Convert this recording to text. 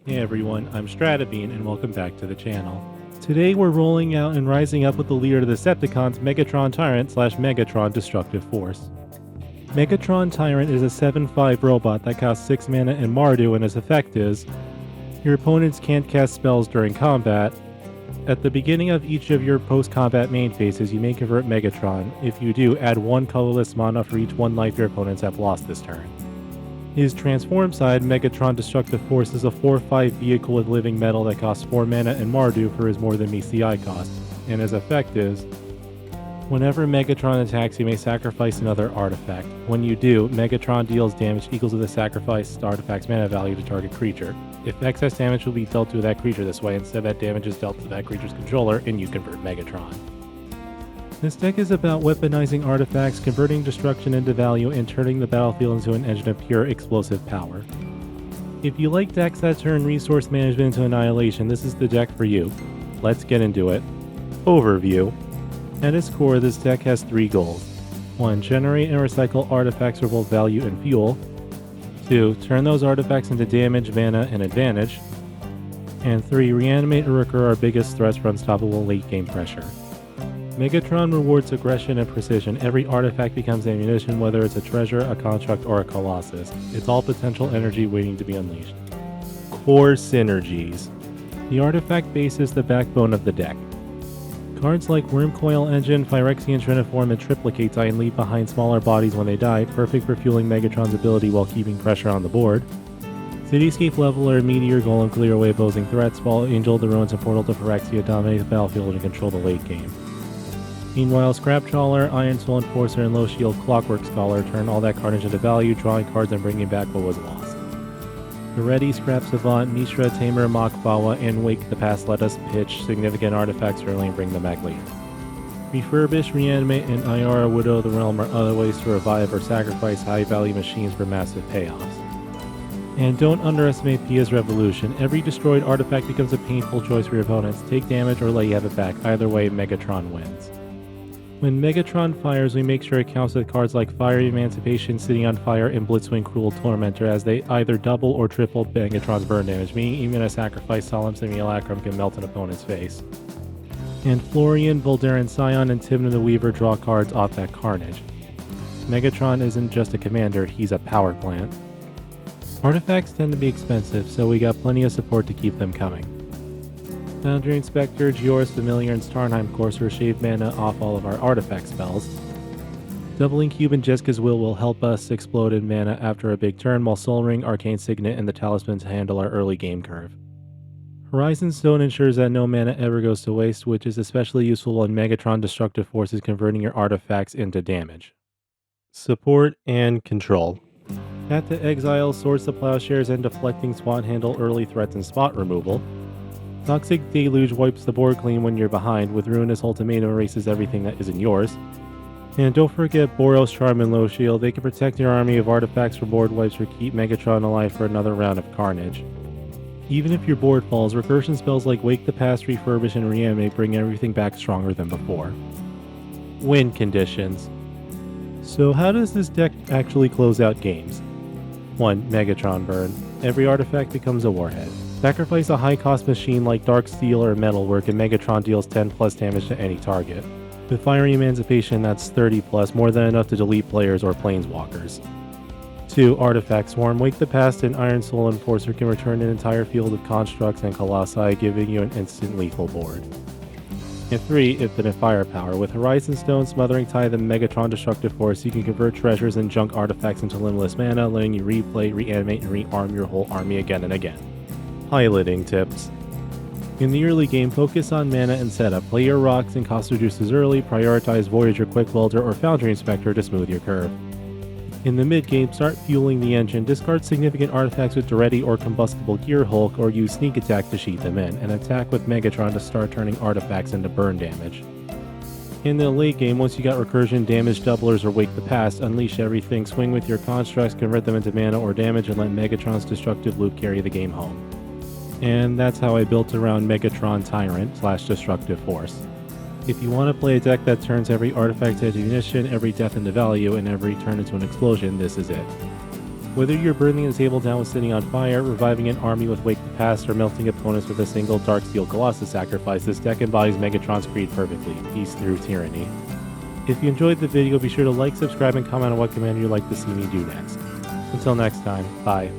Hey everyone, I'm Stratabean and welcome back to the channel. Today we're rolling out and rising up with the leader of the Decepticons, Megatron Tyrant / Megatron Destructive Force. Megatron Tyrant is a 7/5 robot that costs 6 mana in Mardu, and his effect is, your opponents can't cast spells during combat. At the beginning of each of your post-combat main phases, you may convert Megatron. If you do, add 1 colorless mana for each 1 life your opponents have lost this turn. His transform side, Megatron Destructive Force, is a 4/5 vehicle with living metal that costs 4 mana and Mardu for his more than meets the eye cost, and his effect is, whenever Megatron attacks, you may sacrifice another artifact. When you do, Megatron deals damage equal to the sacrificed artifact's mana value to target creature. If excess damage will be dealt to that creature this way, instead that damage is dealt to that creature's controller, and you convert Megatron. This deck is about weaponizing artifacts, converting destruction into value, and turning the battlefield into an engine of pure explosive power. If you like decks that turn resource management into annihilation, this is the deck for you. Let's get into it. Overview. At its core, this deck has 3 goals. 1. Generate and recycle artifacts for both value and fuel. 2. Turn those artifacts into damage, mana, and advantage. And 3. Reanimate or recur our biggest threats for unstoppable late-game pressure. Megatron rewards aggression and precision. Every artifact becomes ammunition, whether it's a treasure, a construct, or a colossus. It's all potential energy waiting to be unleashed. Core synergies. The artifact base is the backbone of the deck. Cards like Wormcoil Engine, Phyrexian Triniform, and Triplicate die and leave behind smaller bodies when they die, perfect for fueling Megatron's ability while keeping pressure on the board. Cityscape Leveler, Meteor Golem clear away opposing threats, while Angel of the Ruins and Portal to Phyrexia dominate the battlefield and control the late game. Meanwhile, Scrap Trawler, Iron Soul Enforcer, and Low Shield Clockwork Scholar turn all that carnage into value, drawing cards and bringing back what was lost. Goretti, Scrap Savant, Mishra, Tamer, Machbawa, and Wake the Past let us pitch significant artifacts early and bring them back later. Refurbish, Reanimate, and Iara Widow the Realm are other ways to revive or sacrifice high-value machines for massive payoffs. And don't underestimate Pia's Revolution. Every destroyed artifact becomes a painful choice for your opponents. Take damage or let you have it back. Either way, Megatron wins. When Megatron fires, we make sure it counts with cards like Fire Emancipation, Sitting on Fire, and Blitzwing Cruel Tormentor, as they either double or triple Megatron's burn damage, meaning even a sacrifice Solemn Simulacrum can melt an opponent's face. And Florian, Voldaran Scion, and Tymna the Weaver draw cards off that carnage. Megatron isn't just a commander, he's a power plant. Artifacts tend to be expensive, so we got plenty of support to keep them coming. Foundry Inspector, Gior's Familiar, and Starnheim Courser shave mana off all of our artifact spells. Doubling Cube and Jessica's Will help us explode in mana after a big turn, while Soul Ring, Arcane Signet, and the Talismans handle our early game curve. Horizon Stone ensures that no mana ever goes to waste, which is especially useful when Megatron Destructive Force is converting your artifacts into damage. Support and control. Tap to exile Swords to Plowshares and Deflecting Spot handle early threats and spot removal. Toxic Deluge wipes the board clean when you're behind, with Ruinous Ultimatum erases everything that isn't yours. And don't forget Boros Charm and Low Shield. They can protect your army of artifacts from board wipes or keep Megatron alive for another round of carnage. Even if your board falls, recursion spells like Wake the Past, Refurbish, and Reanimate bring everything back stronger than before. Win conditions. So how does this deck actually close out games? 1. Megatron Burn. Every artifact becomes a warhead. Sacrifice a high-cost machine like Dark Steel or Metalwork, and Megatron deals 10 plus damage to any target. With Fiery Emancipation, that's 30 plus, more than enough to delete players or planeswalkers. 2. Artifact Swarm. Wake the Past and Iron Soul Enforcer can return an entire field of constructs and colossi, giving you an instant lethal board. And 3. Infinite Firepower. With Horizon Stone, Smothering Tithe, and Megatron Destructive Force, you can convert treasures and junk artifacts into limitless mana, letting you replay, reanimate, and rearm your whole army again and again. Piloting tips. In the early game, focus on mana and setup. Play your rocks and cost reduces early, prioritize Voyager, Quick Welder, or Foundry Inspector to smooth your curve. In the mid game, start fueling the engine, discard significant artifacts with Duretti or Combustible Gear Hulk, or use Sneak Attack to sheet them in, and attack with Megatron to start turning artifacts into burn damage. In the late game, once you got recursion, damage doublers, or Wake the Past, unleash everything, swing with your constructs, convert them into mana or damage, and let Megatron's destructive loop carry the game home. And that's how I built around Megatron Tyrant / Destructive Force. If you want to play a deck that turns every artifact into munition, every death into value, and every turn into an explosion, this is it. Whether you're burning the table down with Sitting on Fire, reviving an army with Wake the Past, or melting opponents with a single Darksteel Colossus sacrifice, this deck embodies Megatron's creed perfectly: peace through tyranny. If you enjoyed the video, be sure to like, subscribe, and comment on what commander you'd like to see me do next. Until next time, bye.